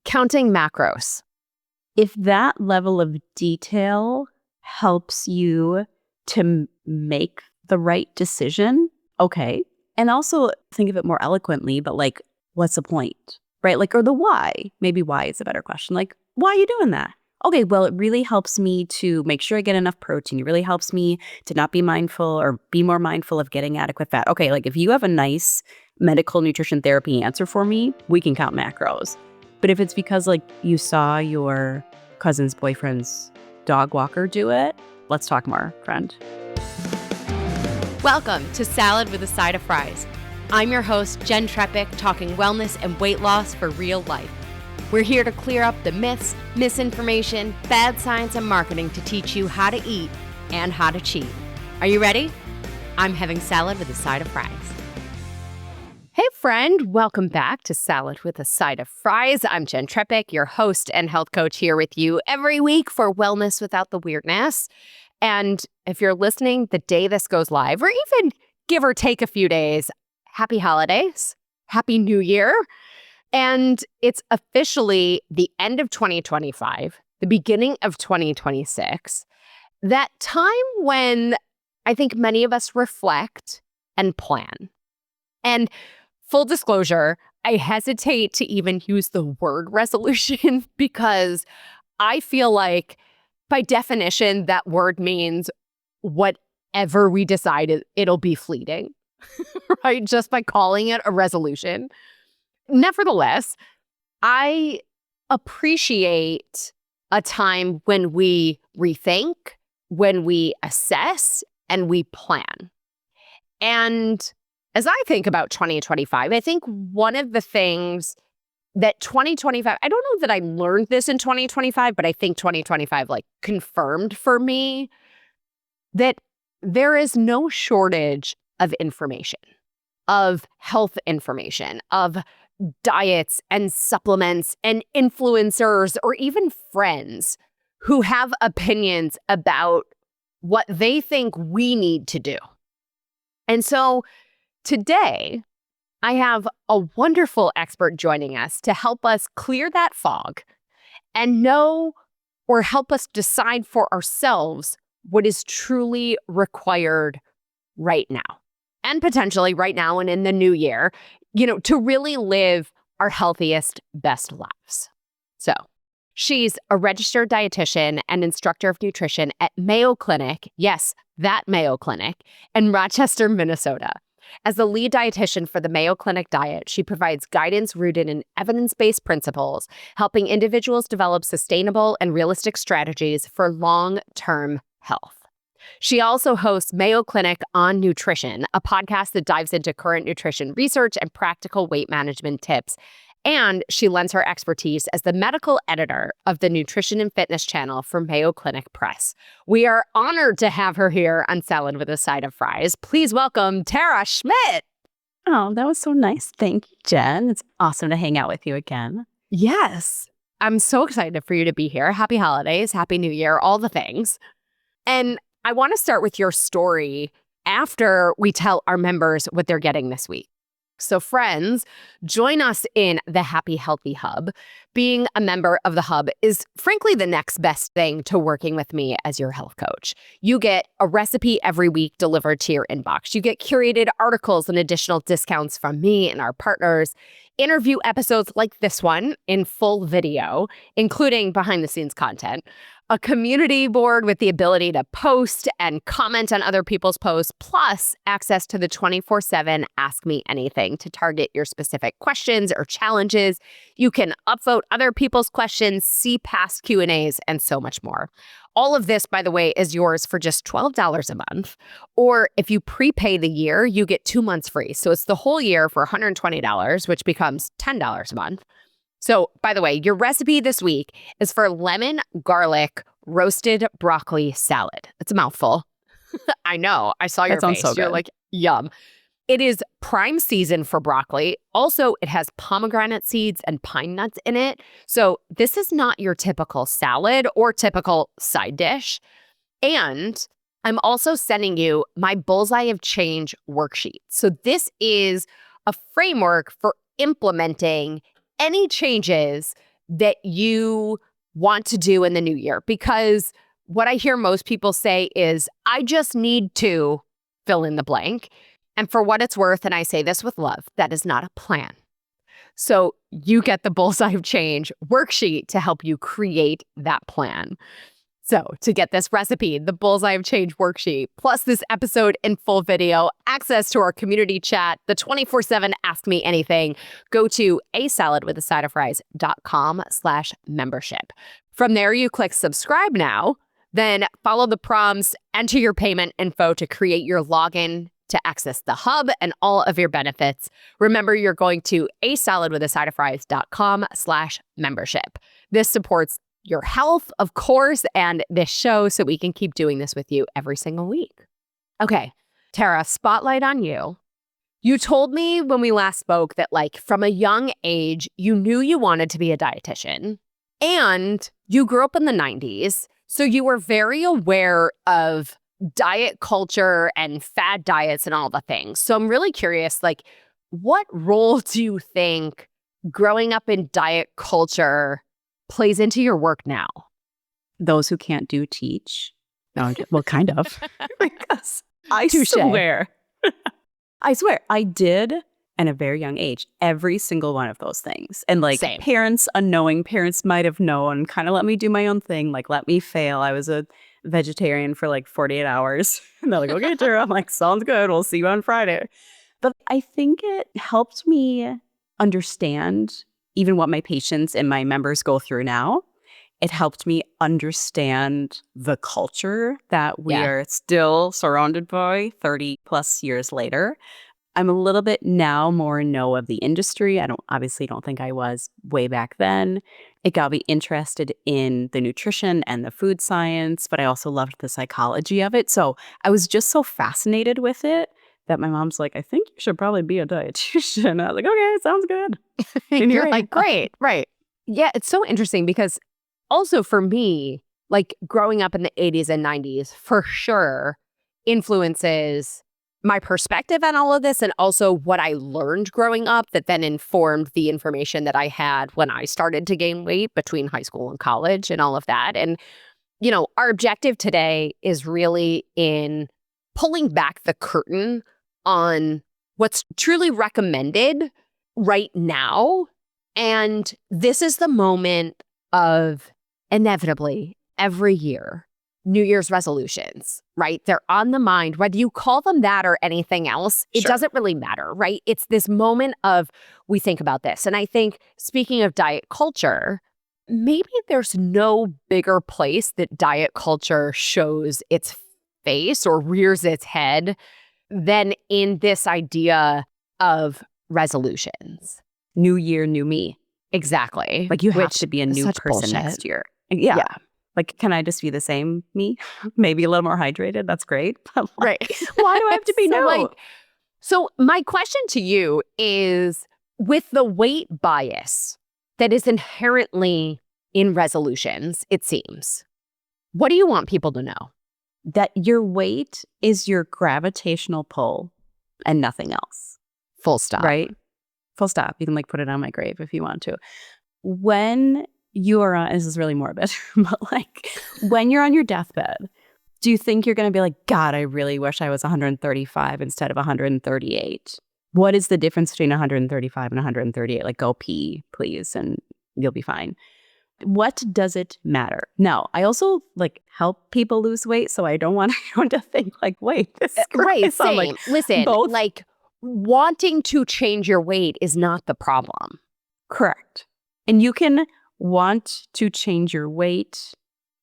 counting macros. If that level of detail helps you to make the right decision, okay. And also think of it more eloquently, but like, what's the point, right? Like, or the why. Maybe why is a better question. Like, why are you doing that? Okay, well, it really helps me to make sure I get enough protein. It really helps me to not be mindful or be more mindful of getting adequate fat. Okay, like if you have a nice medical nutrition therapy answer for me, we can count macros. But if it's because like you saw your cousin's boyfriend's dog walker do it, let's talk more, friend. Welcome to Salad with a Side of Fries. I'm your host, Jenn Trepeck, talking wellness and weight loss for real life. We're here to clear up the myths, misinformation, bad science, and marketing to teach you how to eat and how to cheat. Are you ready? I'm having salad with a side of fries. Hey friend, welcome back to Salad with a Side of Fries. I'm Jenn Trepeck, your host and health coach, here with you every week for wellness without the weirdness. And if you're listening the day this goes live, or even give or take a few days, happy holidays, happy new year. And it's officially the end of 2025, the beginning of 2026, that time when I think many of us reflect and plan. And full disclosure, I hesitate to even use the word resolution because I feel like by definition, that word means whatever we decide, it'll be fleeting, right? Just by calling it a resolution. Nevertheless, I appreciate a time when we rethink, when we assess, and we plan. And as I think about 2025, I think one of the things that 2025, I don't know that I learned this in 2025, but I think 2025 like confirmed for me that there is no shortage of information, of health information, of diets and supplements and influencers or even friends who have opinions about what they think we need to do. And so today, I have a wonderful expert joining us to help us clear that fog and know or help us decide for ourselves what is truly required right now and potentially right now and in the new year, to really live our healthiest, best lives. So she's a registered dietitian and instructor of nutrition at Mayo Clinic. Yes, that Mayo Clinic in Rochester, Minnesota. As the lead dietitian for the Mayo Clinic diet, she provides guidance rooted in evidence-based principles, helping individuals develop sustainable and realistic strategies for long-term health. She also hosts Mayo Clinic on Nutrition, a podcast that dives into current nutrition research and practical weight management tips. And she lends her expertise as the medical editor of the Nutrition and Fitness channel for Mayo Clinic Press. We are honored to have her here on Salad with a Side of Fries. Please welcome Tara Schmidt. Oh, that was so nice. Thank you, Jen. It's awesome to hang out with you again. Yes. I'm so excited for you to be here. Happy holidays, happy new year, all the things. And I want to start with your story after we tell our members what they're getting this week. So friends, join us in the Happy Healthy Hub. Being a member of the Hub is frankly the next best thing to working with me as your health coach. You get a recipe every week delivered to your inbox. You get curated articles and additional discounts from me and our partners, interview episodes like this one in full video, including behind the scenes content, a community board with the ability to post and comment on other people's posts, plus access to the 24/7 Ask Me Anything to target your specific questions or challenges. You can upvote other people's questions, see past Q&As, and so much more. All of this, by the way, is yours for just $12 a month. Or if you prepay the year, you get 2 months free. So it's the whole year for $120, which becomes $10 a month. So, by the way, your recipe this week is for lemon garlic roasted broccoli salad. It's a mouthful. I know. I saw your face. So You're like, yum. It is prime season for broccoli. Also, it has pomegranate seeds and pine nuts in it. So this is not your typical salad or typical side dish. And I'm also sending you my Bullseye of Change worksheet. So this is a framework for implementing any changes that you want to do in the new year? Because what I hear most people say is, I just need to fill in the blank. And for what it's worth, and I say this with love, that is not a plan. So you get the Bullseye of Change worksheet to help you create that plan. So to get this recipe, the Bullseye of Change worksheet, plus this episode in full video, access to our community chat, the 24/7 Ask Me Anything, go to asaladwithasideofries.com/membership. From there, you click subscribe now, then follow the prompts, enter your payment info to create your login to access the hub and all of your benefits. Remember, you're going to asaladwithasideofries.com/membership. This supports your health, of course, and this show, so we can keep doing this with you every single week. Okay, Tara, spotlight on you. You told me when we last spoke that, like, from a young age, you knew you wanted to be a dietitian, and you grew up in the 90s, so you were very aware of diet culture and fad diets and all the things. So I'm really curious, like, what role do you think growing up in diet culture plays into your work now? Those who can't do teach. No, well, kind of. Because I Touche. swear, I did at a very young age, every single one of those things. And like Same. unknowing parents might have known, kind of let me do my own thing, like let me fail. I was a vegetarian for like 48 hours. And they're like, okay, Tara. I'm like, sounds good. We'll see you on Friday. But I think it helped me understand even what my patients and my members go through now. It helped me understand the culture that we are still surrounded by 30 plus years later. I'm a little bit now more know of the industry. I obviously don't think I was way back then. It got me interested in the nutrition and the food science, but I also loved the psychology of it. So I was just so fascinated with it that my mom's like, I think you should probably be a dietitian. I was like, okay, sounds good. And you're like, great, right. Yeah, it's so interesting because also for me, like growing up in the 80s and 90s, for sure, influences my perspective on all of this, and also what I learned growing up that then informed the information that I had when I started to gain weight between high school and college and all of that. And, you know, our objective today is really in pulling back the curtain on what's truly recommended right now. And this is the moment of, inevitably, every year, New Year's resolutions, right? They're on the mind, whether you call them that or anything else, it doesn't really matter, right? It's this moment of, we think about this. And I think, speaking of diet culture, maybe there's no bigger place that diet culture shows its face or rears its head than in this idea of resolutions. New year, new me. Exactly. Like you have to be a new person next year. Yeah. Like, can I just be the same me? Maybe a little more hydrated. That's great. But like, right. Why do I have to be new? So my question to you is, with the weight bias that is inherently in resolutions, it seems, what do you want people to know? That your weight is your gravitational pull and nothing else. Full stop. Right? Full stop. You can like put it on my grave if you want to. When you are on, this is really morbid, but like when you're on your deathbed, do you think you're going to be like, God, I really wish I was 135 instead of 138? What is the difference between 135 and 138? Like, go pee, please, and you'll be fine. What does it matter? Now, I also like help people lose weight, so I don't want anyone to think like, wait, this is right, same. Like, listen, both. Like wanting to change your weight is not the problem. Correct. And you can want to change your weight,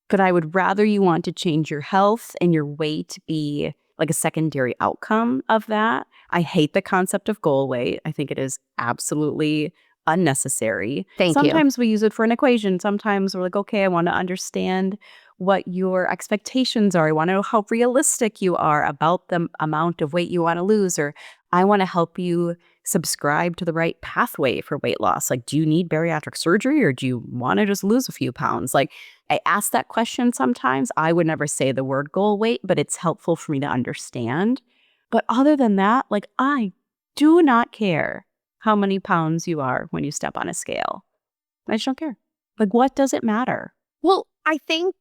but I would rather you want to change your health and your weight be like a secondary outcome of that. I hate the concept of goal weight. I think it is absolutely unnecessary. Sometimes we use it for an equation. Sometimes we're like, okay, I want to understand what your expectations are. I want to know how realistic you are about the amount of weight you want to lose, or I want to help you subscribe to the right pathway for weight loss. Like, do you need bariatric surgery or do you want to just lose a few pounds? Like, I ask that question sometimes. I would never say the word goal weight, but it's helpful for me to understand. But other than that, like, I do not care how many pounds you are when you step on a scale. I just don't care. Like, what does it matter? Well, I think,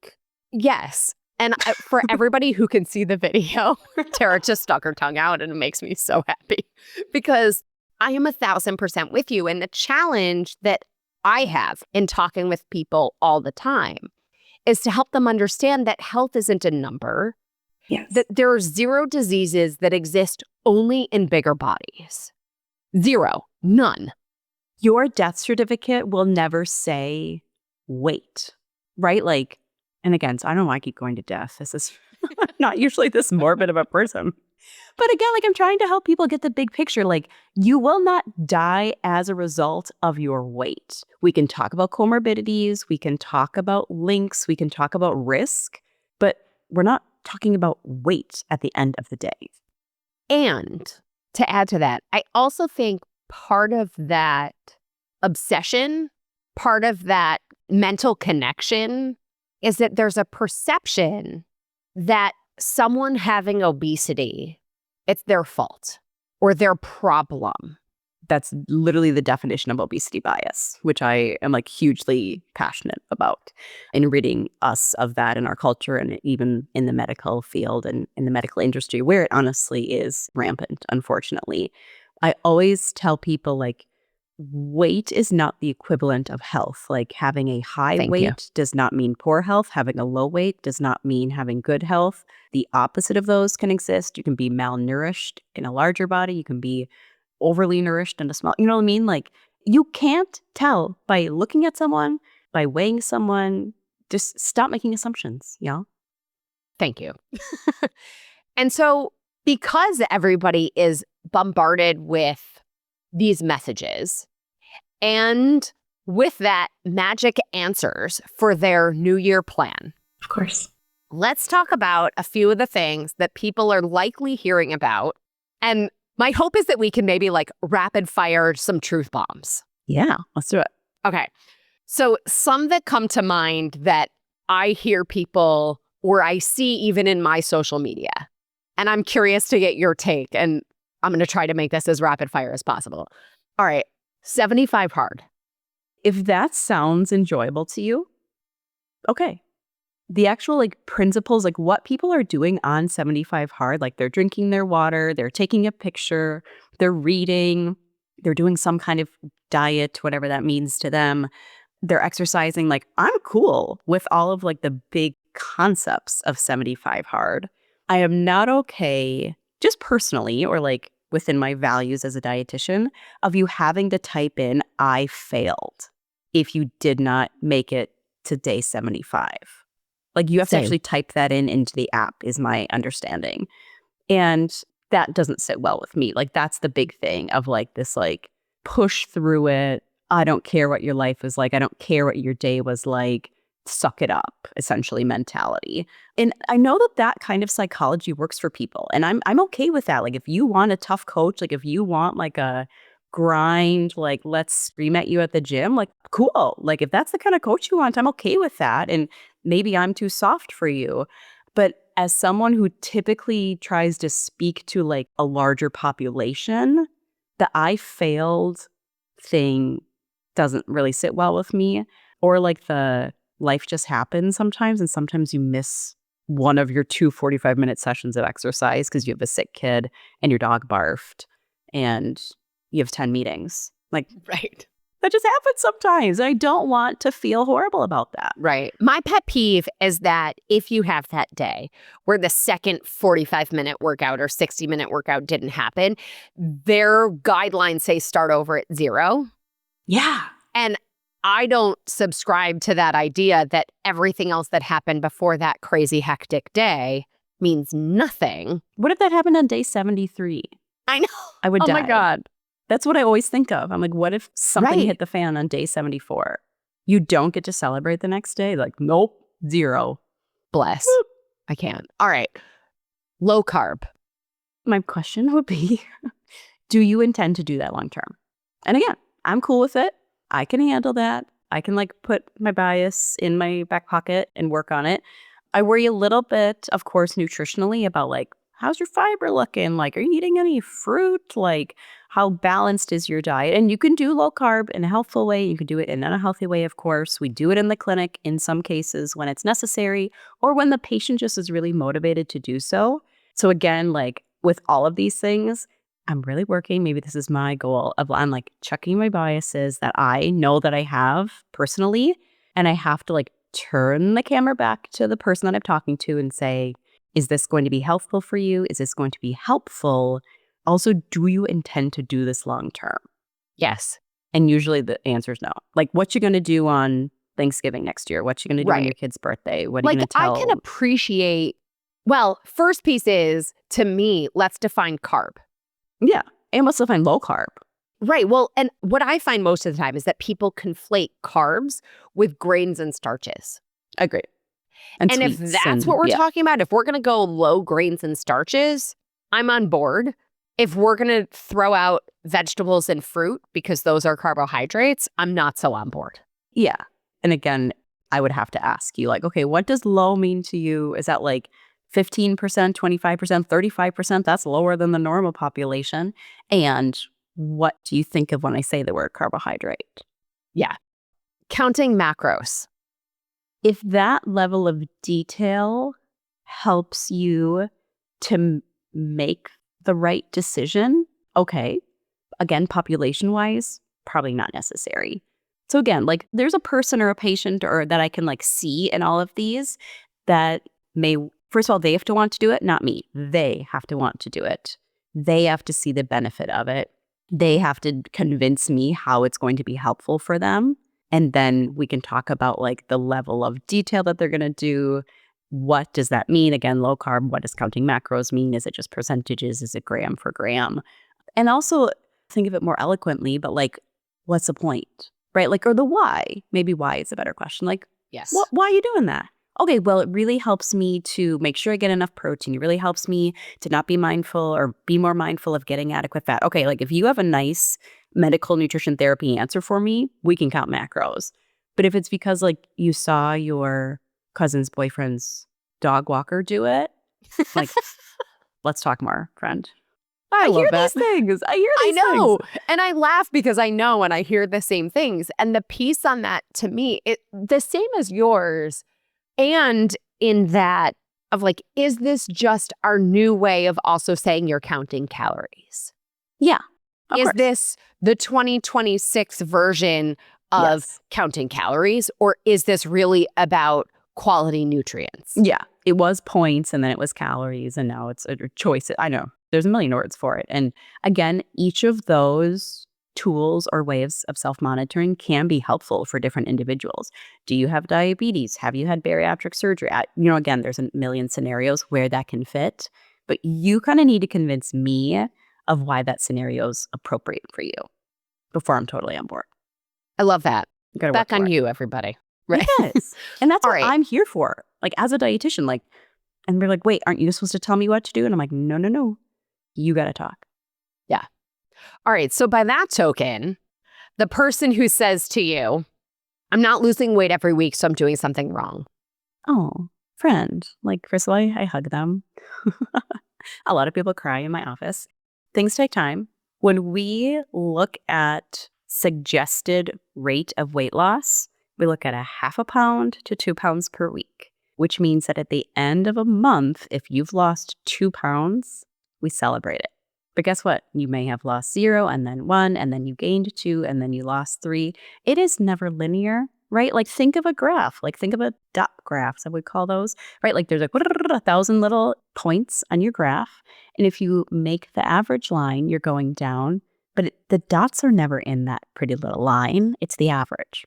yes. And for everybody who can see the video, Tara just stuck her tongue out and it makes me so happy because I am 1,000% with you. And the challenge that I have in talking with people all the time is to help them understand that health isn't a number, Yes. that there are 0 diseases that exist only in bigger bodies. 0, none. Your death certificate will never say weight, right? Like, and again, so I don't know why I keep going to death. This is not usually this morbid of a person. But again, like I'm trying to help people get the big picture. Like you will not die as a result of your weight. We can talk about comorbidities. We can talk about links. We can talk about risk. But we're not talking about weight at the end of the day. And to add to that, I also think part of that obsession, part of that mental connection is that there's a perception that someone having obesity, it's their fault or their problem. That's literally the definition of obesity bias, which I am like hugely passionate about in ridding us of that in our culture and even in the medical field and in the medical industry where it honestly is rampant, unfortunately. I always tell people like weight is not the equivalent of health. Like having a high weight does not mean poor health. Having a low weight does not mean having good health. The opposite of those can exist. You can be malnourished in a larger body. You can be overly nourished in a small, you know what I mean? Like you can't tell by looking at someone, by weighing someone. Just stop making assumptions, you know? Thank you. And so because everybody is bombarded with these messages and with that magic answers for their New Year plan. Of course. Let's talk about a few of the things that people are likely hearing about. And my hope is that we can maybe like rapid fire some truth bombs. Yeah, let's do it. Okay. So some that come to mind that I hear people or I see even in my social media. And I'm curious to get your take. And I'm going to try to make this as rapid fire as possible. All right. 75 hard. If that sounds enjoyable to you, okay. The actual like principles, like what people are doing on 75 hard, like they're drinking their water, they're taking a picture, they're reading, they're doing some kind of diet, whatever that means to them. They're exercising. Like I'm cool with all of like the big concepts of 75 hard. I am not okay just personally or like within my values as a dietitian of you having to type in I failed if you did not make it to day 75. Like you have to actually type that in into the app is my understanding. And that doesn't sit well with me. Like that's the big thing of like this like push through it. I don't care what your life was like. I don't care what your day was like. Suck it up, essentially mentality. And I know that that kind of psychology works for people. And I'm okay with that. Like if you want a tough coach, like if you want like a grind, like let's scream at you at the gym, like cool. Like if that's the kind of coach you want, I'm okay with that. And maybe I'm too soft for you. But as someone who typically tries to speak to like a larger population, the I failed thing doesn't really sit well with me. Or like the life just happens sometimes, and sometimes you miss one of your 2 45-minute sessions of exercise because you have a sick kid and your dog barfed and you have 10 meetings. Like, Right. that just happens sometimes. I don't want to feel horrible about that. Right. My pet peeve is that if you have that day where the second 45-minute workout or 60-minute workout didn't happen, their guidelines say start over at 0. Yeah. And I don't subscribe to that idea that everything else that happened before that crazy hectic day means nothing. What if that happened on day 73? I know. I would die. Oh my God. That's what I always think of. I'm like, what if something hit the fan on day 74? You don't get to celebrate the next day? Like, nope, 0. Bless. Whoop. I can't. All right. Low carb. My question would be, do you intend to do that long term? And again, I'm cool with it. I can handle that. I can like put my bias in my back pocket and work on it. I worry a little bit, of course, nutritionally about like how's your fiber looking? Like, are you eating any fruit? Like, how balanced is your diet? And you can do low carb in a healthful way. You can do it in an unhealthy way, of course. We do it in the clinic in some cases when it's necessary or when the patient just is really motivated to do so. So again, like with all of these things, I'm really working. Maybe this is my goal of I'm like checking my biases that I know that I have personally. And I have to like turn the camera back to the person that I'm talking to and say, is this going to be helpful for you? Is this going to be helpful? Also, do you intend to do this long term? Yes. And usually the answer is no. Like, what you going to do on Thanksgiving next year? What you going to do on your kid's birthday? What are you going to tell? I can appreciate, well, first piece is, to me, let's define carb. Yeah. And let's define low carb. Right. Well, and what I find most of the time is that people conflate carbs with grains and starches. Agree. And if that's what we're talking about, if we're going to go low grains and starches, I'm on board. If we're going to throw out vegetables and fruit because those are carbohydrates, I'm not so on board. Yeah. And again, I would have to ask you, like, okay, what does low mean to you? Is that like 15%, 25%, 35%? That's lower than the normal population. And what do you think of when I say the word carbohydrate? Yeah. Counting macros. If that level of detail helps you to make the right decision, okay. Again, population-wise, probably not necessary. So again, like there's a person or a patient or that I can like see in all of these that may, first of all, they have to want to do it, not me. They have to want to do it. They have to see the benefit of it. They have to convince me how it's going to be helpful for them. And then we can talk about like the level of detail that they're going to do. What does that mean? Again, low carb, what does counting macros mean? Is it just percentages? Is it gram for gram? And also think of it more eloquently, but like, what's the point? Right? Like, or the why. Maybe why is a better question. Like, yes. Why are you doing that? Okay, well, it really helps me to make sure I get enough protein. It really helps me to not be mindful or be more mindful of getting adequate fat. Okay, like if you have a nice medical nutrition therapy answer for me, we can count macros. But if it's because like you saw your cousin's boyfriend's dog walker do it, like, let's talk more, friend. I hear love these things. I know. Things. And I laugh because I know and I hear the same things. And the piece on that to me, the same as yours. And in that of like, is this just our new way of also saying you're counting calories? Yeah. Is this the 2026 version of counting calories? Or is this really about quality nutrients? Yeah. It was points and then it was calories and now it's a choice. I know. There's a million words for it. And again, each of those tools or ways of self-monitoring can be helpful for different individuals. Do you have diabetes? Have you had bariatric surgery? Again, there's a million scenarios where that can fit, but you kind of need to convince me of why that scenario is appropriate for you before I'm totally on board. I love that. Back on it. You, everybody. Right? Yes. And that's what I'm here for. Like as a dietitian, like, and they're like, wait, aren't you supposed to tell me what to do? And I'm like, no. You got to talk. Yeah. All right. So by that token, the person who says to you, I'm not losing weight every week, so I'm doing something wrong. Oh, friend. Like, first of all, I hug them. A lot of people cry in my office. Things take time. When we look at suggested rate of weight loss, we look at 0.5 pound to 2 pounds per week, which means that at the end of a month, if you've lost 2 pounds, we celebrate it. But guess what? You may have lost 0 and then 1 and then you gained 2 and then you lost 3. It is never linear, right? Like think of a graph, like think of a dot graphs, I would call those, right? Like there's like 1,000 little points on your graph. And if you make the average line, you're going down, but the dots are never in that pretty little line. It's the average.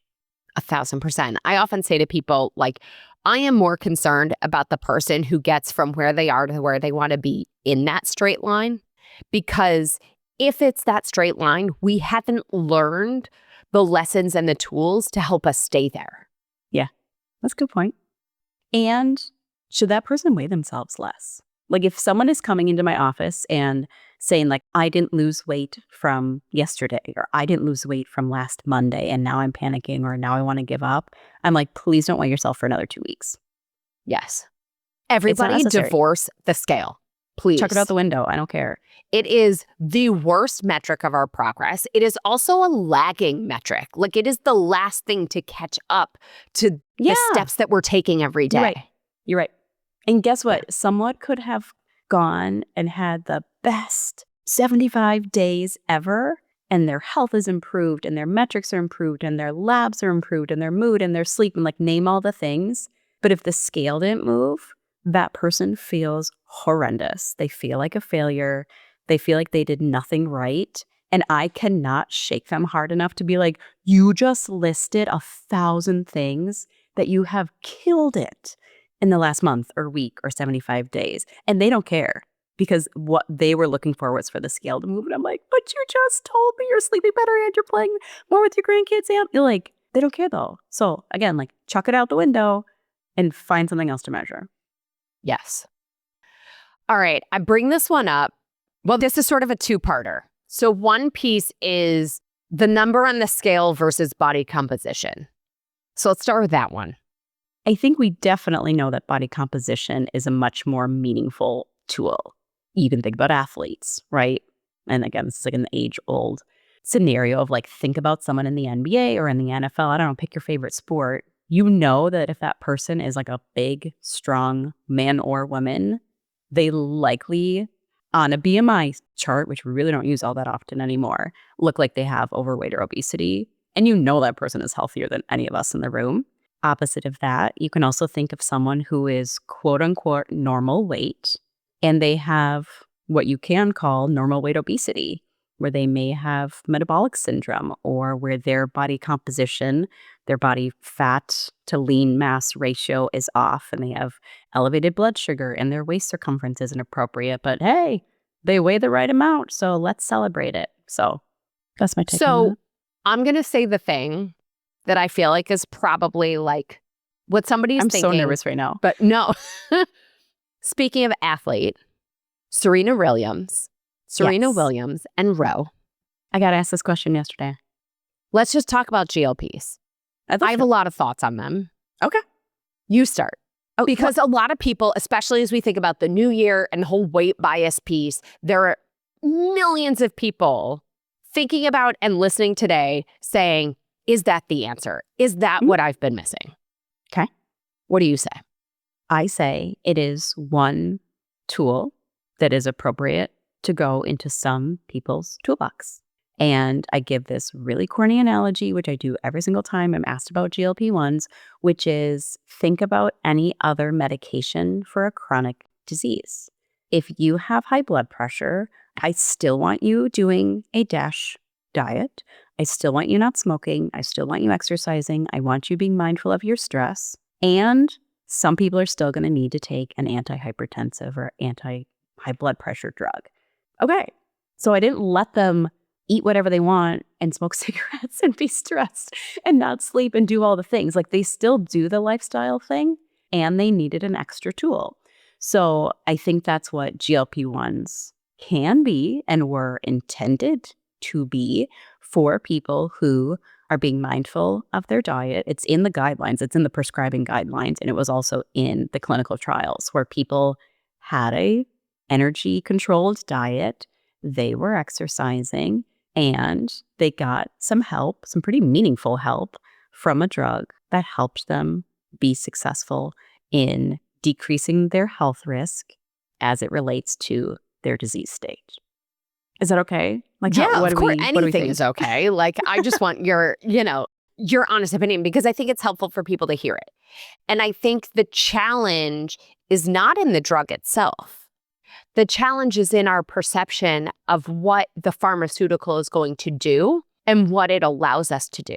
1,000%. I often say to people, like, I am more concerned about the person who gets from where they are to where they want to be in that straight line. Because if it's that straight line, we haven't learned the lessons and the tools to help us stay there. Yeah, that's a good point. And should that person weigh themselves less? Like if someone is coming into my office and saying like, I didn't lose weight from yesterday, or I didn't lose weight from last Monday, and now I'm panicking, or now I want to give up. I'm like, please don't weigh yourself for another 2 weeks. Yes. Everybody divorce the scale. Please. Chuck it out the window. I don't care. It is the worst metric of our progress. It is also a lagging metric. Like, it is the last thing to catch up to the steps that we're taking every day. You're right. And guess what? Someone could have gone and had the best 75 days ever, and their health is improved, and their metrics are improved, and their labs are improved, and their mood, and their sleep, and like name all the things. But if the scale didn't move, that person feels horrendous. They feel like a failure. They feel like they did nothing right. And I cannot shake them hard enough to be like, you just listed 1,000 things that you have killed it in the last month or week or 75 days. And they don't care, because what they were looking for was for the scale to move. And I'm like, but you just told me you're sleeping better and you're playing more with your grandkids. And you're like, they don't care though. So again, like, chuck it out the window and find something else to measure. Yes. All right. I bring this one up. Well, this is sort of a two-parter. So one piece is the number on the scale versus body composition. So let's start with that one. I think we definitely know that body composition is a much more meaningful tool. You can think about athletes, right? And again, this is like an age-old scenario of like, think about someone in the NBA or in the NFL. I don't know, pick your favorite sport. You know that if that person is like a big, strong man or woman, they likely, on a BMI chart, which we really don't use all that often anymore, look like they have overweight or obesity. And you know that person is healthier than any of us in the room. Opposite of that, you can also think of someone who is quote unquote normal weight, and they have what you can call normal weight obesity, where they may have metabolic syndrome, or where their body composition, their body fat to lean mass ratio is off, and they have elevated blood sugar and their waist circumference isn't appropriate. But hey, they weigh the right amount, so let's celebrate it. So that's my take on that. I'm going to say the thing that I feel like is probably like what somebody's thinking. I'm so nervous right now. But no. Speaking of athlete, Serena Williams and Roe. I got asked this question yesterday. Let's just talk about GLPs. I have a lot of thoughts on them. Okay. You start. Because a lot of people, especially as we think about the new year and the whole weight bias piece, there are millions of people thinking about and listening today saying, is that the answer? Is that what I've been missing? Okay. What do you say? I say it is one tool that is appropriate to go into some people's toolbox. And I give this really corny analogy, which I do every single time I'm asked about GLP-1s, which is think about any other medication for a chronic disease. If you have high blood pressure, I still want you doing a DASH diet. I still want you not smoking. I still want you exercising. I want you being mindful of your stress. And some people are still going to need to take an antihypertensive or anti-high blood pressure drug. Okay. So I didn't let them eat whatever they want and smoke cigarettes and be stressed and not sleep and do all the things. Like, they still do the lifestyle thing, and they needed an extra tool. So I think that's what GLP-1s can be and were intended to be for people who are being mindful of their diet. It's in the guidelines. It's in the prescribing guidelines. And it was also in the clinical trials where people had a energy-controlled diet. They were exercising, and they got some help, some pretty meaningful help from a drug that helped them be successful in decreasing their health risk as it relates to their disease state. Is that okay? Like, yeah, of course. Anything is okay. Like, I just want your honest opinion, because I think it's helpful for people to hear it. And I think the challenge is not in the drug itself. The challenge is in our perception of what the pharmaceutical is going to do and what it allows us to do.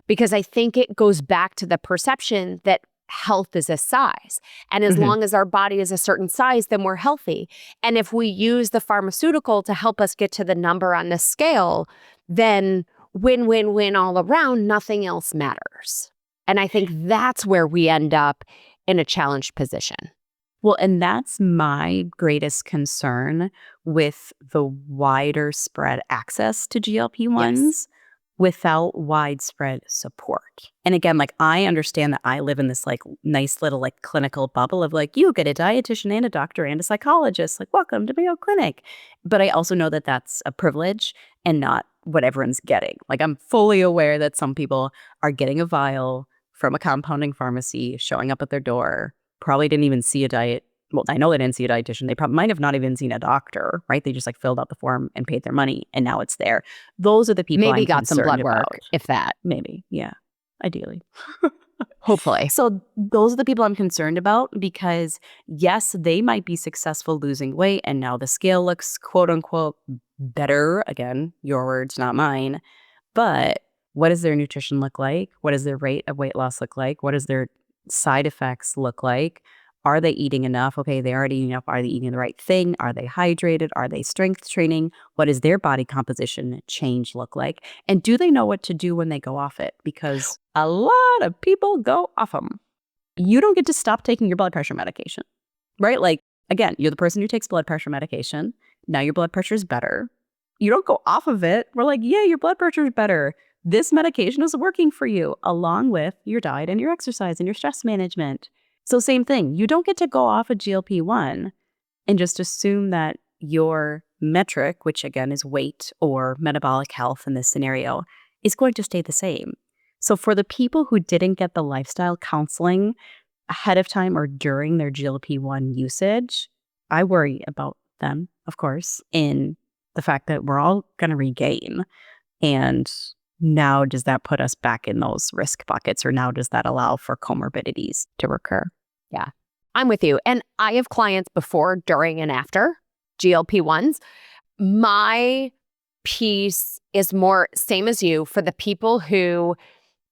Because I think it goes back to the perception that health is a size. And as long as our body is a certain size, then we're healthy. And if we use the pharmaceutical to help us get to the number on the scale, then win, win, win all around, nothing else matters. And I think that's where we end up in a challenged position. Well, and that's my greatest concern with the wider spread access to GLP-1s, without widespread support. And again, like I understand that I live in this like nice little like clinical bubble of like, you get a dietitian and a doctor and a psychologist, like welcome to Mayo Clinic. But I also know that that's a privilege and not what everyone's getting. Like I'm fully aware that some people are getting a vial from a compounding pharmacy, showing up at their door, probably didn't even see a diet. Well, I know they didn't see a dietitian. They probably might have not even seen a doctor, right? They just like filled out the form and paid their money and now it's there. Those are the people Maybe I'm got some blood concerned work, about. if that. Maybe, yeah, ideally. Hopefully. So those are the people I'm concerned about because yes, they might be successful losing weight and now the scale looks quote unquote better. Again, your words, not mine. But what does their nutrition look like? What does their rate of weight loss look like? What does their side effects look like? Are they eating enough? Okay, they aren't eating enough. Are they eating the right thing? Are they hydrated? Are they strength training? What does their body composition change look like? And do they know what to do when they go off it? Because a lot of people go off them. You don't get to stop taking your blood pressure medication, right? Like, again, you're the person who takes blood pressure medication. Now your blood pressure is better. You don't go off of it. We're like, yeah, your blood pressure is better. This medication is working for you, along with your diet and your exercise and your stress management. So same thing. You don't get to go off a GLP-1 and just assume that your metric, which again is weight or metabolic health in this scenario, is going to stay the same. So for the people who didn't get the lifestyle counseling ahead of time or during their GLP-1 usage, I worry about them, of course, in the fact that we're all going to regain. And now does that put us back in those risk buckets, or now does that allow for comorbidities to recur? Yeah, I'm with you. And I have clients before, during, and after GLP-1s. My piece is more same as you for the people who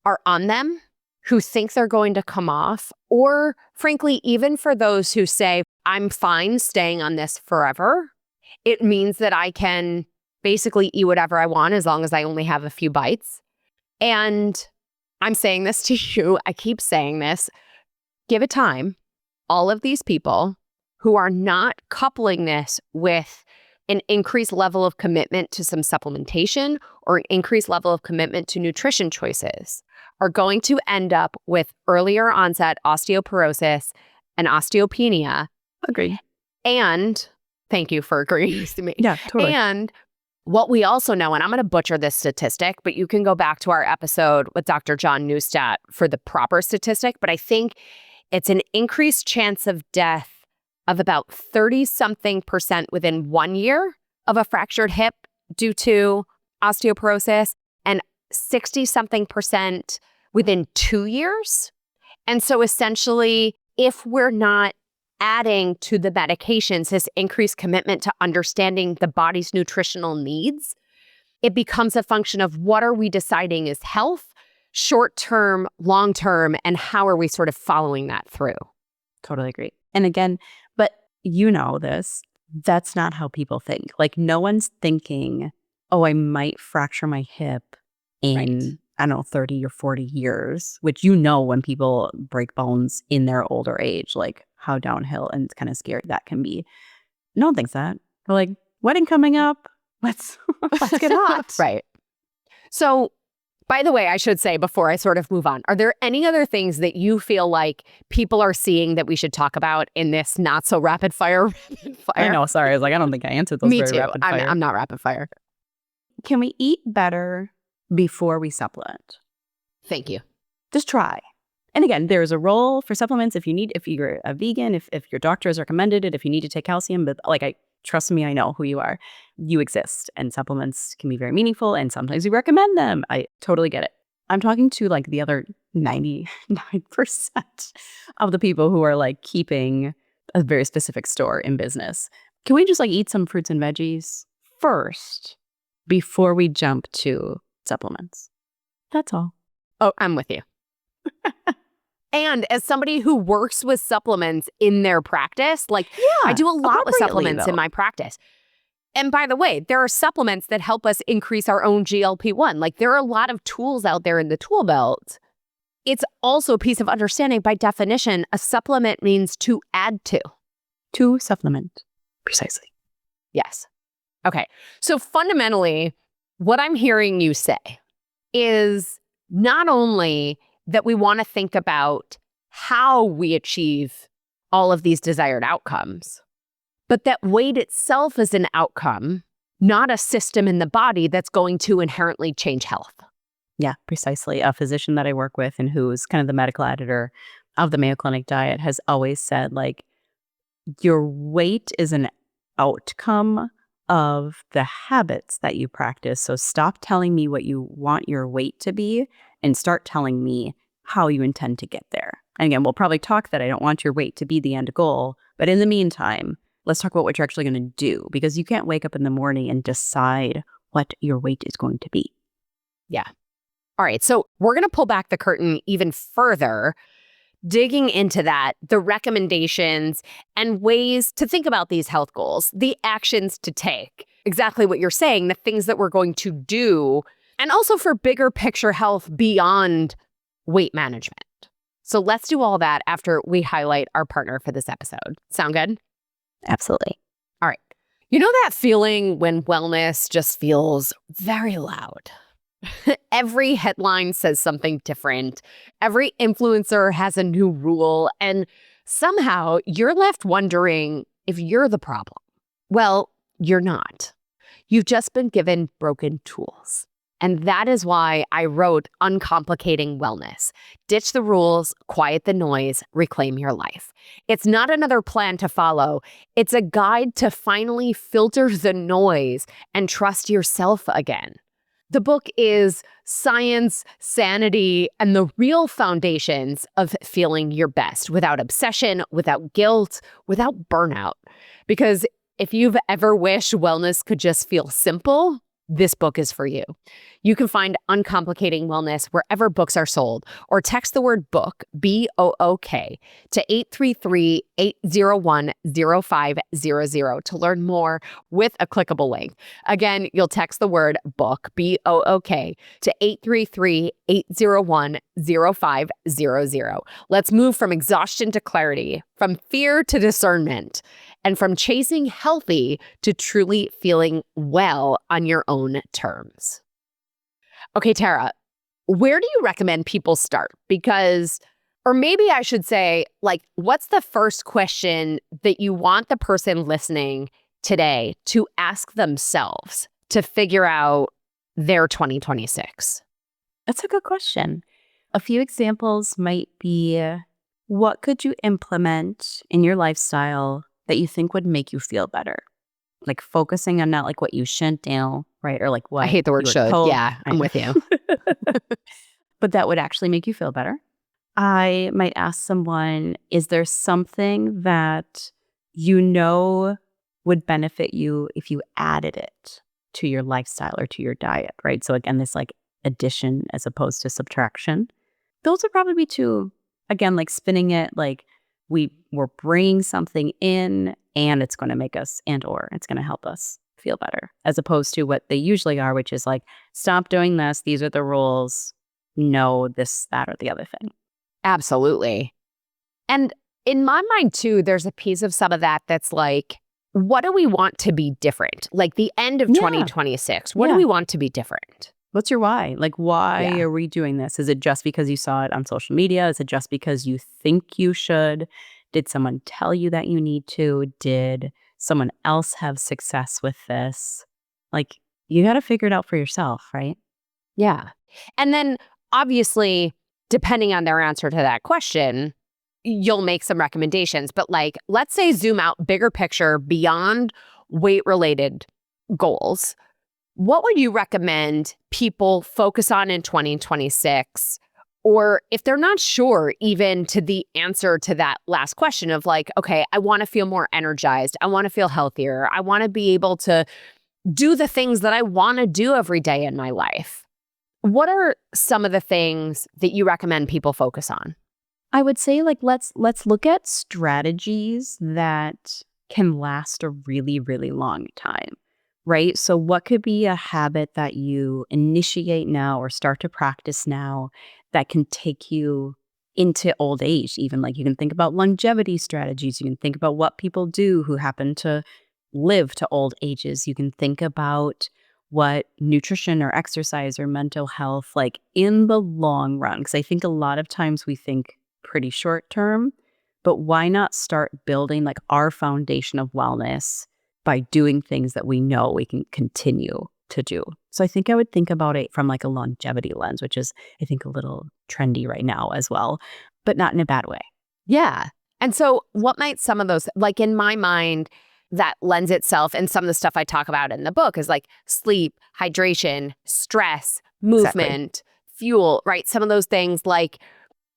are on them, who think they're going to come off, or frankly, even for those who say, I'm fine staying on this forever. It means that I can basically eat whatever I want as long as I only have a few bites. And I'm saying this to you. I keep saying this. Give it time. All of these people who are not coupling this with an increased level of commitment to some supplementation or an increased level of commitment to nutrition choices are going to end up with earlier onset osteoporosis and osteopenia. Agreed. And thank you for agreeing with me. Yeah, totally. And what we also know, and I'm going to butcher this statistic, but you can go back to our episode with Dr. John Neustadt for the proper statistic, but I think it's an increased chance of death of about 30-something% within 1 year of a fractured hip due to osteoporosis and 60-something% within 2 years. And so essentially, if we're not adding to the medications this increased commitment to understanding the body's nutritional needs, it becomes a function of what are we deciding is health, short-term, long-term, and how are we sort of following that through? Totally agree. And again, but you know this, that's not how people think. Like no one's thinking, oh, I might fracture my hip in, Right. I don't know, 30 or 40 years, which you know when people break bones in their older age, like how downhill and kind of scary that can be. No one thinks that. They're like, wedding coming up. Let's get hot. Right. So, by the way, I should say before I sort of move on, are there any other things that you feel like people are seeing that we should talk about in this not so rapid fire? I know. Sorry. I was like, I don't think I answered those Me very too. rapid fire. I'm not rapid fire. Can we eat better before we supplement? Thank you. Just try. And again, there's a role for supplements if you're a vegan, if your doctor has recommended it, if you need to take calcium, but like trust me, I know who you are. You exist and supplements can be very meaningful and sometimes we recommend them. I totally get it. I'm talking to like the other 99% of the people who are like keeping a very specific store in business. Can we just like eat some fruits and veggies first before we jump to supplements? That's all. Oh, I'm with you. And as somebody who works with supplements in their practice, like I do a lot with supplements in my practice. And by the way, there are supplements that help us increase our own GLP-1. Like there are a lot of tools out there in the tool belt. It's also a piece of understanding by definition, a supplement means to add to. To supplement. Precisely. Yes. Okay. So fundamentally, what I'm hearing you say is not only that we want to think about how we achieve all of these desired outcomes, but that weight itself is an outcome, not a system in the body that's going to inherently change health. Yeah, precisely. A physician that I work with and who is kind of the medical editor of the Mayo Clinic diet has always said, like, your weight is an outcome of the habits that you practice. So stop telling me what you want your weight to be and start telling me how you intend to get there. And again, we'll probably talk that I don't want your weight to be the end goal. But in the meantime, let's talk about what you're actually going to do, because you can't wake up in the morning and decide what your weight is going to be. Yeah. All right. So we're going to pull back the curtain even further, digging into that, the recommendations and ways to think about these health goals, the actions to take, exactly what you're saying, the things that we're going to do, and also for bigger picture health beyond weight management. So let's do all that after we highlight our partner for this episode. Sound good? Absolutely. All right. You know that feeling when wellness just feels very loud? Every headline says something different. Every influencer has a new rule. And somehow you're left wondering if you're the problem. Well, you're not. You've just been given broken tools. And that is why I wrote Uncomplicating Wellness. Ditch the rules, quiet the noise, reclaim your life. It's not another plan to follow. It's a guide to finally filter the noise and trust yourself again. The book is science, sanity, and the real foundations of feeling your best without obsession, without guilt, without burnout. Because if you've ever wished wellness could just feel simple, this book is for you. You can find Uncomplicating Wellness wherever books are sold, or text the word book, B-O-O-K, to 833-801-0500 to learn more with a clickable link. Again, you'll text the word book, B-O-O-K, to 833-801-0500. Let's move from exhaustion to clarity, from fear to discernment, and from chasing healthy to truly feeling well on your own terms. Okay, Tara, where do you recommend people start? Because, or maybe I should say, like, what's the first question that you want the person listening today to ask themselves to figure out their 2026? That's a good question. A few examples might be, what could you implement in your lifestyle that you think would make you feel better? Like focusing on not like what you shouldn't do, right? Or like what I hate the word you were should. told. Yeah, I'm with you. But that would actually make you feel better. I might ask someone, is there something that you know would benefit you if you added it to your lifestyle or to your diet, right? So again, this like addition as opposed to subtraction. Those would probably be two, again, like spinning it like we're bringing something in and it's going to make us or it's going to help us feel better, as opposed to what they usually are, which is like, stop doing this. These are the rules. No, this, that, or the other thing. Absolutely. And in my mind, too, there's a piece of some of that that's like, what do we want to be different? Like the end of 2026, what do we want to be different? What's your why? Like, why are we doing this? Is it just because you saw it on social media? Is it just because you think you should? Did someone tell you that you need to? Did someone else have success with this? Like, you got to figure it out for yourself, right? Yeah. And then obviously, depending on their answer to that question, you'll make some recommendations. But like, let's say zoom out, bigger picture, beyond weight-related goals. What would you recommend people focus on in 2026? Or if they're not sure even to the answer to that last question of like, okay, I want to feel more energized. I want to feel healthier. I want to be able to do the things that I want to do every day in my life. What are some of the things that you recommend people focus on? I would say like, let's look at strategies that can last a really, really long time. Right? So what could be a habit that you initiate now or start to practice now that can take you into old age? Even like you can think about longevity strategies. You can think about what people do who happen to live to old ages. You can think about what nutrition or exercise or mental health, like in the long run, because I think a lot of times we think pretty short term, but why not start building like our foundation of wellness by doing things that we know we can continue to do? So I think I would think about it from like a longevity lens, which is, I think, a little trendy right now as well, but not in a bad way. Yeah. And so what might some of those, like in my mind, that lends itself, and some of the stuff I talk about in the book is like sleep, hydration, stress, movement, fuel, right? Some of those things, like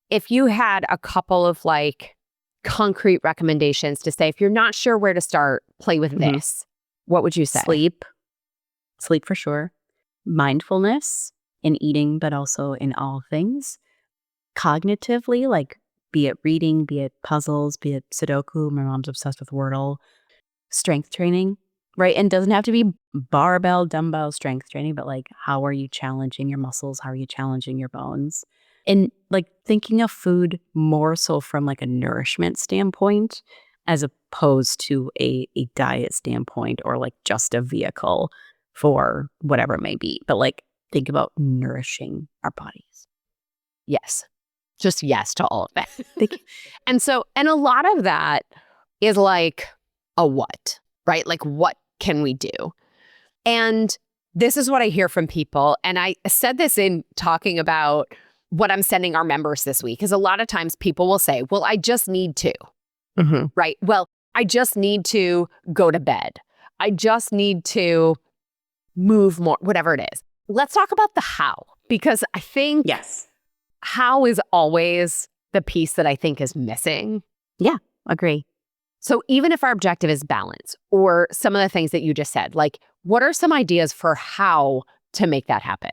if you had a couple of like concrete recommendations to say, if you're not sure where to start, play with this, what would you say? Sleep for sure. Mindfulness in eating, but also in all things. Cognitively, like be it reading, be it puzzles, be it Sudoku. My mom's obsessed with Wordle. Strength training, right? And doesn't have to be barbell, dumbbell strength training, but like, how are you challenging your muscles? How are you challenging your bones? And like thinking of food more so from like a nourishment standpoint, as opposed to a diet standpoint or like just a vehicle for whatever it may be. But like, think about nourishing our bodies. Yes. Just yes to all of that. And a lot of that is like a what, right? Like, what can we do? And this is what I hear from people. And I said this in talking about what I'm sending our members this week, is a lot of times people will say, well, I just need to, right? Well, I just need to go to bed. I just need to move more, whatever it is. Let's talk about the how, because I think how is always the piece that I think is missing. Yeah, agree. So even if our objective is balance, or some of the things that you just said, like what are some ideas for how to make that happen?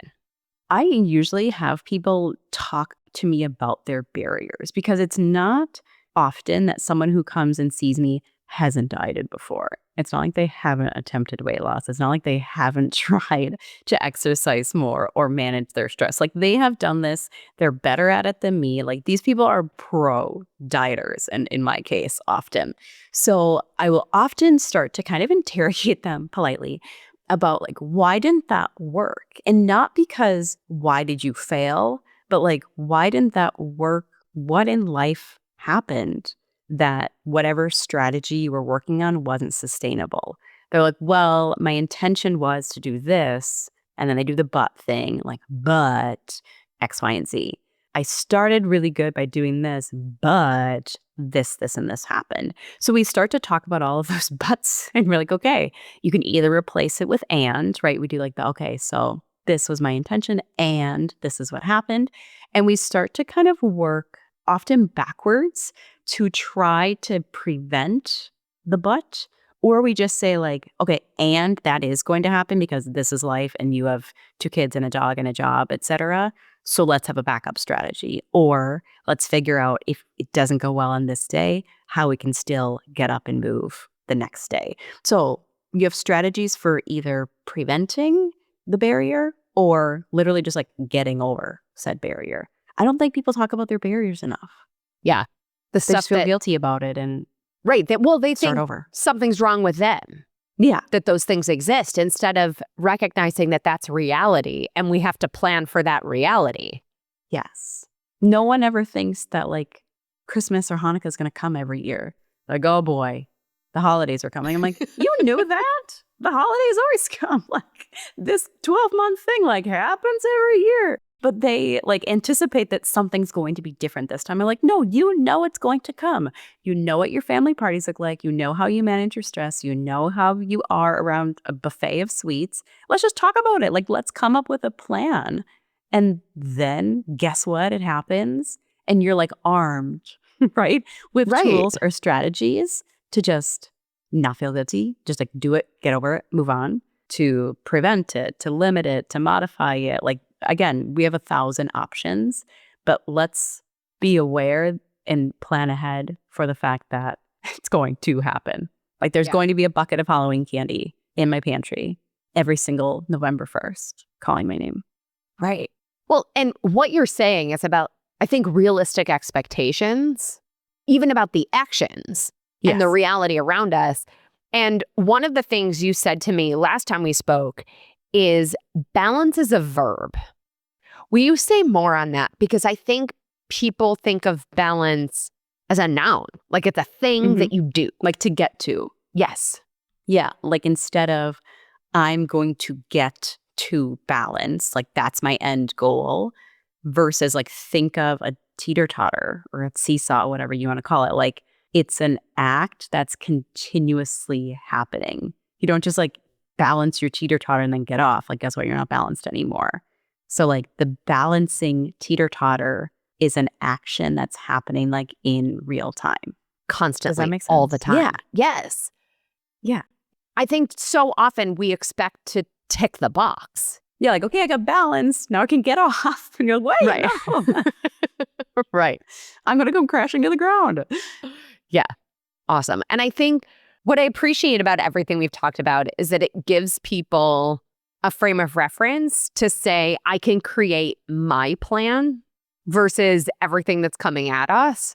I usually have people talk to me about their barriers, because it's not often that someone who comes and sees me hasn't dieted before. It's not like they haven't attempted weight loss. It's not like they haven't tried to exercise more or manage their stress. Like, they have done this. They're better at it than me. Like, these people are pro dieters, and in my case, often. So I will often start to kind of interrogate them politely about like, why didn't that work? And not because why did you fail, but like, why didn't that work? What in life happened that whatever strategy you were working on wasn't sustainable? They're like, well, my intention was to do this. And then they do the but thing, like, but X, Y, and Z. I started really good by doing this, but this, and this happened. So we start to talk about all of those buts, and we're like, okay, you can either replace it with and, right? We do like the, okay, so this was my intention and this is what happened. And we start to kind of work often backwards to try to prevent the but, or we just say like, okay, and that is going to happen because this is life and you have 2 kids and a dog and a job, etc. So let's have a backup strategy, or let's figure out if it doesn't go well on this day, how we can still get up and move the next day. So you have strategies for either preventing the barrier or literally just like getting over said barrier. I don't think people talk about their barriers enough. Yeah. They just feel guilty about it and they think over. Something's wrong with them. Yeah. That those things exist, instead of recognizing that that's reality and we have to plan for that reality. Yes. No one ever thinks that like Christmas or Hanukkah is going to come every year. Like, oh boy, the holidays are coming. I'm like, you knew that? The holidays always come. Like, this 12-month thing like happens every year. But they like anticipate that something's going to be different this time. I'm like, no, you know it's going to come. You know what your family parties look like. You know how you manage your stress. You know how you are around a buffet of sweets. Let's just talk about it. Like, let's come up with a plan. And then guess what? It happens. And you're like armed, right? With tools or strategies to just not feel guilty. Just like do it, get over it, move on. To prevent it, to limit it, to modify it. Like, again, we have 1,000 options, but let's be aware and plan ahead for the fact that it's going to happen. Like, there's going to be a bucket of Halloween candy in my pantry every single November 1st, calling my name. Right. Well, and what you're saying is about, I think, realistic expectations, even about the actions and the reality around us. And one of the things you said to me last time we spoke is balance is a verb. Will you say more on that? Because I think people think of balance as a noun, like it's a thing that you do. Like to get to. Yes. Yeah. Like instead of I'm going to get to balance, like that's my end goal, versus like think of a teeter-totter or a seesaw, whatever you want to call it. Like it's an act that's continuously happening. You don't just like balance your teeter-totter and then get off. Like, guess what? You're not balanced anymore. So like the balancing teeter-totter is an action that's happening like in real time. Constantly. Does that make sense? All the time. Yeah. Yes. Yeah. I think so often we expect to tick the box. Yeah, like, okay, I got balance. Now I can get off. And you're like, wait, Right. no. Right. I'm going to come crashing to the ground. Yeah. Awesome. And I think what I appreciate about everything we've talked about is that it gives people a frame of reference to say, I can create my plan versus everything that's coming at us,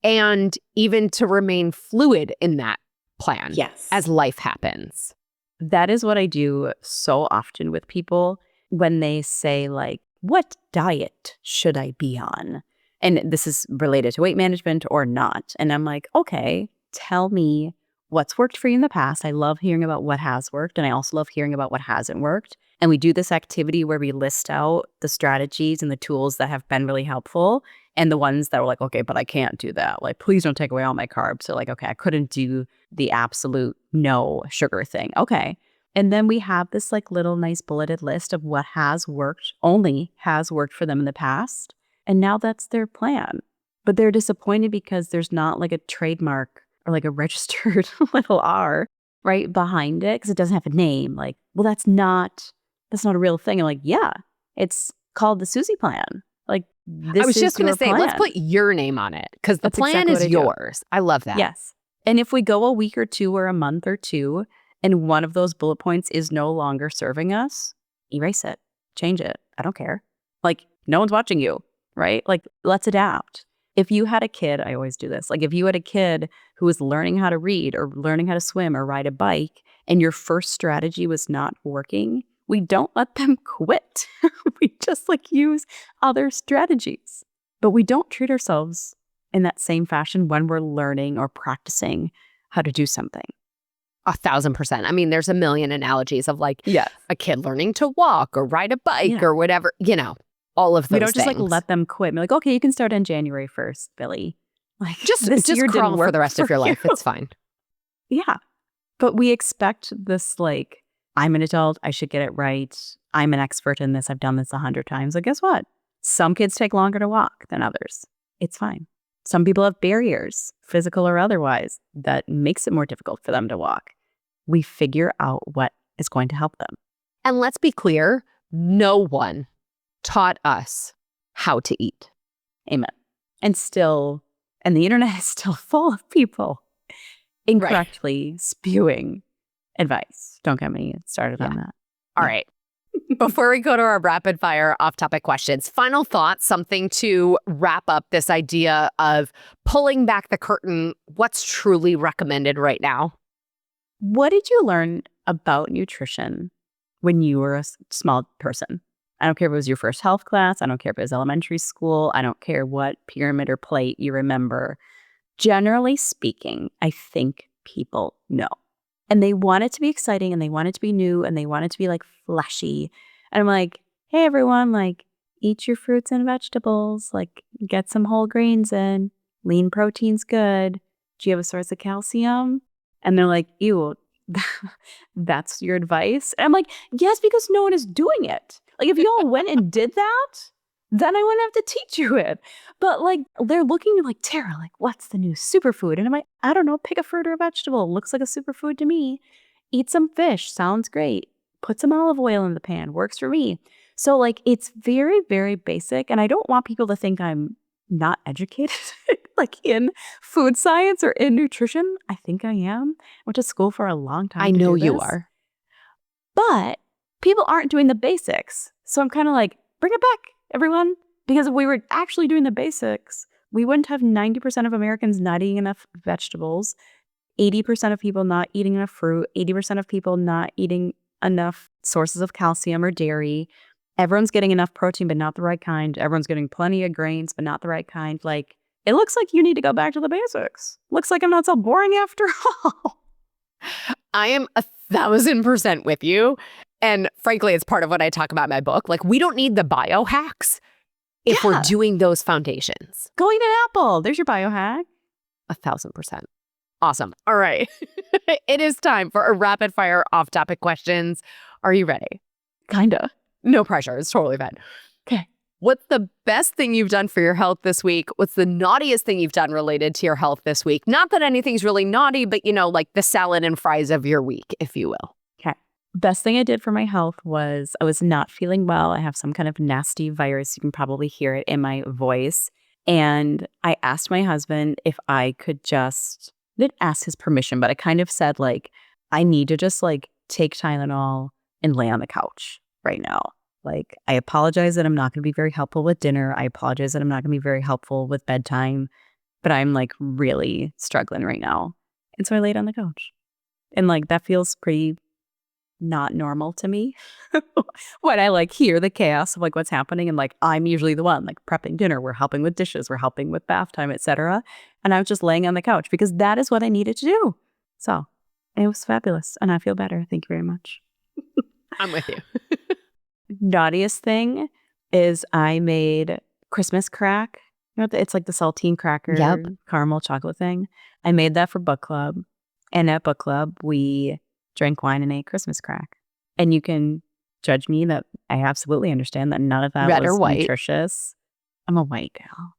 and even to remain fluid in that plan Yes. as life happens. That is what I do so often with people when they say like, what diet should I be on? And this is related to weight management or not. And I'm like, okay, tell me what's worked for you in the past. I love hearing about what has worked. And I also love hearing about what hasn't worked. And we do this activity where we list out the strategies and the tools that have been really helpful and the ones that were like, okay, but I can't do that. Like, please don't take away all my carbs. So like, okay, I couldn't do the absolute no sugar thing. Okay. And then we have this like little nice bulleted list of what has worked, only has worked for them in the past. And now that's their plan. But they're disappointed because there's not like a trademark or like a registered little R right behind it because it doesn't have a name. Like, well, that's not a real thing. I'm like, yeah, it's called the Susie plan. Like, this I was just going to say, plan. let's put your name on it because the That's plan exactly is what I do. yours. I love that. Yes. And if we go a week or two or a month or two, and one of those bullet points is no longer serving us, erase it, change it. I don't care. Like, no one's watching you, right? Like, let's adapt. If you had a kid, I always do this. Like, if you had a kid who was learning how to read or learning how to swim or ride a bike, and your first strategy was not working, we don't let them quit. We just like use other strategies. But we don't treat ourselves in that same fashion when we're learning or practicing how to do something. 1,000%. I mean, there's a million analogies of like Yes. a kid learning to walk or ride a bike or whatever, all of those We don't just like things. let them quit. Be like, okay, you can start on January 1st, Billy. Like, Just year crawl didn't for work the rest of your life. you. It's fine. Yeah. But we expect this like, I'm an adult. I should get it right. I'm an expert in this. I've done this 100 times. Like, guess what? Some kids take longer to walk than others. It's fine. Some people have barriers, physical or otherwise, that makes it more difficult for them to walk. We figure out what is going to help them. And let's be clear, no one taught us how to eat. Amen. And the internet is still full of people incorrectly spewing advice. Don't get me started on that. All right. Before we go to our rapid fire off-topic questions, final thoughts, something to wrap up this idea of pulling back the curtain, what's truly recommended right now? What did you learn about nutrition when you were a small person? I don't care if it was your first health class. I don't care if it was elementary school. I don't care what pyramid or plate you remember. Generally speaking, I think people know. And they want it to be exciting and they want it to be new and they want it to be like flashy. And I'm like, hey, everyone, like eat your fruits and vegetables, like get some whole grains in. Lean protein's good. Do you have a source of calcium? And they're like, ew, that's your advice? And I'm like, yes, because no one is doing it. Like if you all went and did that, then I wouldn't have to teach you it. But like they're looking like, Tara, like what's the new superfood? And I'm like, I don't know, pick a fruit or a vegetable. Looks like a superfood to me. Eat some fish. Sounds great. Put some olive oil in the pan. Works for me. So like it's very, very basic. And I don't want people to think I'm not educated like in food science or in nutrition. I think I am. I went to school for a long time. I know you are. But people aren't doing the basics. So I'm kind of like, bring it back, everyone. Because if we were actually doing the basics, we wouldn't have 90% of Americans not eating enough vegetables, 80% of people not eating enough fruit, 80% of people not eating enough sources of calcium or dairy. Everyone's getting enough protein, but not the right kind. Everyone's getting plenty of grains, but not the right kind. Like, it looks like you need to go back to the basics. Looks like I'm not so boring after all. I am 1,000% with you. And frankly, it's part of what I talk about in my book. Like, we don't need the biohacks if we're doing those foundations. Go eat an apple. There's your biohack. 1,000%. Awesome. All right. It is time for a rapid fire off-topic questions. Are you ready? Kinda. No pressure. It's totally fine. Okay. What's the best thing you've done for your health this week? What's the naughtiest thing you've done related to your health this week? Not that anything's really naughty, but, like the salad and fries of your week, if you will. Okay. Best thing I did for my health was I was not feeling well. I have some kind of nasty virus. You can probably hear it in my voice. And I asked my husband if I could didn't ask his permission, but I kind of said, like, I need to just take Tylenol and lay on the couch right now. Like, I apologize that I'm not going to be very helpful with dinner. I apologize that I'm not going to be very helpful with bedtime, but I'm really struggling right now. And so I laid on the couch. And that feels pretty not normal to me. When I hear the chaos of what's happening, and I'm usually the one prepping dinner, we're helping with dishes, we're helping with bath time, etc. And I was just laying on the couch because that is what I needed to do. So it was fabulous, and I feel better. Thank you very much. I'm with you. Naughtiest thing is I made Christmas crack. It's the saltine cracker, caramel chocolate thing. I made that for book club, and at book club we drank wine and ate Christmas crack. And you can judge me that I absolutely understand that none of that Red was or white. Nutritious. I'm a white gal.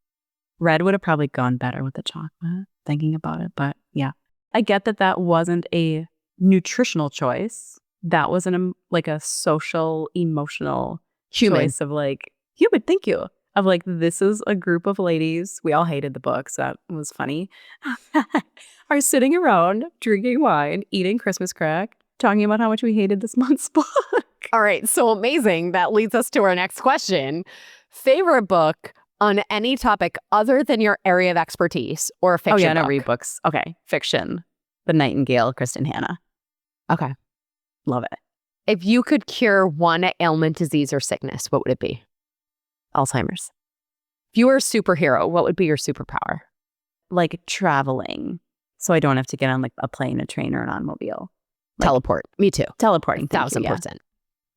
Red would have probably gone better with the chocolate, thinking about it. But yeah, I get that wasn't a nutritional choice. That was a social, emotional choice of human, thank you. Of this is a group of ladies. We all hated the book, so that was funny. Are sitting around, drinking wine, eating Christmas crack, talking about how much we hated this month's book. All right. So amazing. That leads us to our next question. Favorite book on any topic other than your area of expertise or a fiction book? Oh, yeah, I don't read books. Okay. Fiction. The Nightingale, Kristen Hanna. Okay. Love it. If you could cure one ailment, disease, or sickness, what would it be? Alzheimer's. If you were a superhero, what would be your superpower? Traveling. So I don't have to get on a plane, a train, or an automobile. Teleport. Me too. Teleporting. 1,000%.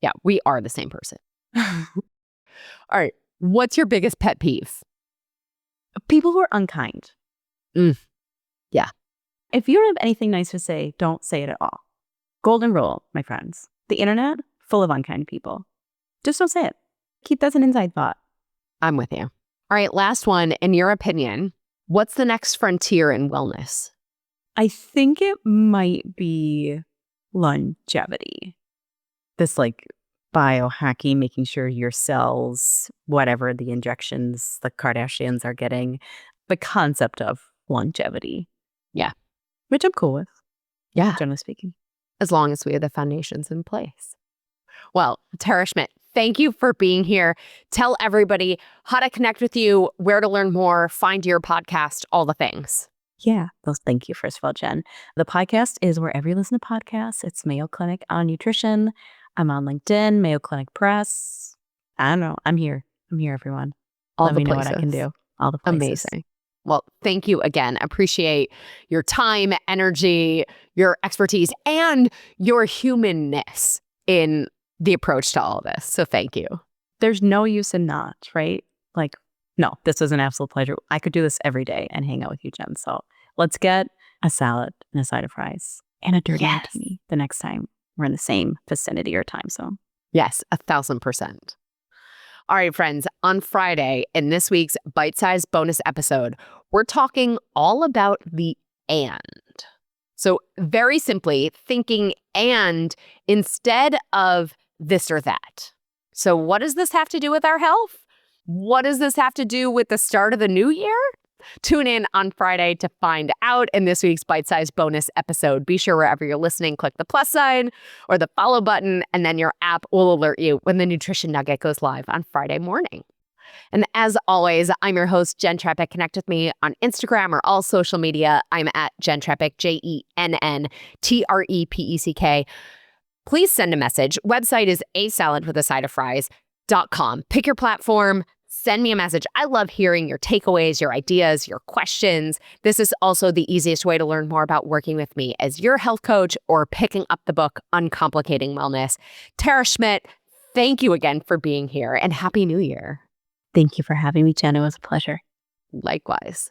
Yeah, we are the same person. All right. What's your biggest pet peeve? People who are unkind. Yeah. If you don't have anything nice to say, don't say it at all. Golden rule, my friends. The internet, full of unkind people. Just don't say it. Keep that as an inside thought. I'm with you. All right, last one. In your opinion, what's the next frontier in wellness? I think it might be longevity. This biohacking, making sure your cells, whatever the injections the Kardashians are getting, the concept of longevity. Yeah. Which I'm cool with. Yeah. Generally speaking. As long as we have the foundations in place. Well, Tara Schmidt, thank you for being here. Tell everybody how to connect with you, where to learn more, find your podcast, all the things. Yeah. Thank you, first of all, Jen. The podcast is wherever you listen to podcasts. It's Mayo Clinic on Nutrition. I'm on LinkedIn, Mayo Clinic Press. I don't know. I'm here. Everyone. Let me know what I can do. All the places. Amazing. Well, thank you again. Appreciate your time, energy, your expertise, and your humanness in the approach to all of this. So thank you. There's no use in not, right? No, this was an absolute pleasure. I could do this every day and hang out with you, Jen. So let's get a salad and a side of fries and a dirty martini the next time we're in the same vicinity or time zone. Yes, 1,000%. All right, friends, on Friday, in this week's bite-sized bonus episode, we're talking all about the and. So very simply, thinking and instead of this or that. So what does this have to do with our health? What does this have to do with the start of the new year? Tune in on Friday to find out in this week's bite-sized bonus episode. Be sure wherever you're listening, click the plus sign or the follow button, and then your app will alert you when the Nutrition Nugget goes live on Friday morning. And as always, I'm your host, Jenn Trepeck. Connect with me on Instagram or all social media. I'm at Jenn Trepeck, JennTrepeck. please send a message. Website is asaladwithasideoffries.com. Pick your platform. Send me a message. I love hearing your takeaways, your ideas, your questions. This is also the easiest way to learn more about working with me as your health coach or picking up the book, Uncomplicating Wellness. Tara Schmidt, thank you again for being here and Happy New Year. Thank you for having me, Jen. It was a pleasure. Likewise.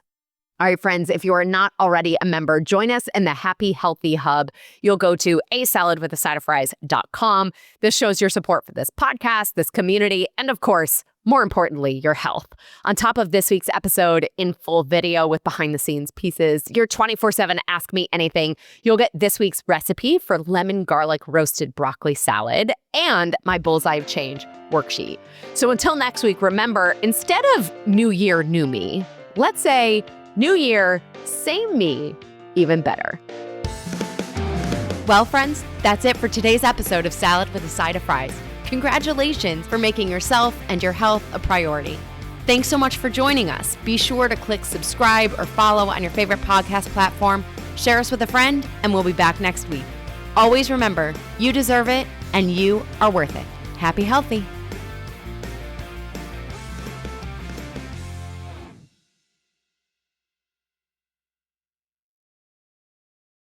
All right, friends, if you are not already a member, join us in the Happy Healthy Hub. You'll go to asaladwithasideoffries.com. This shows your support for this podcast, this community, and of course, more importantly, your health. On top of this week's episode in full video with behind-the-scenes pieces, your 24/7 Ask Me Anything, you'll get this week's recipe for lemon garlic roasted broccoli salad and my Bullseye of Change worksheet. So until next week, remember, instead of New Year, New Me, let's say New Year, same me, even better. Well, friends, that's it for today's episode of Salad with a Side of Fries. Congratulations for making yourself and your health a priority. Thanks so much for joining us. Be sure to click subscribe or follow on your favorite podcast platform, share us with a friend, and we'll be back next week. Always remember, you deserve it and you are worth it. Happy healthy.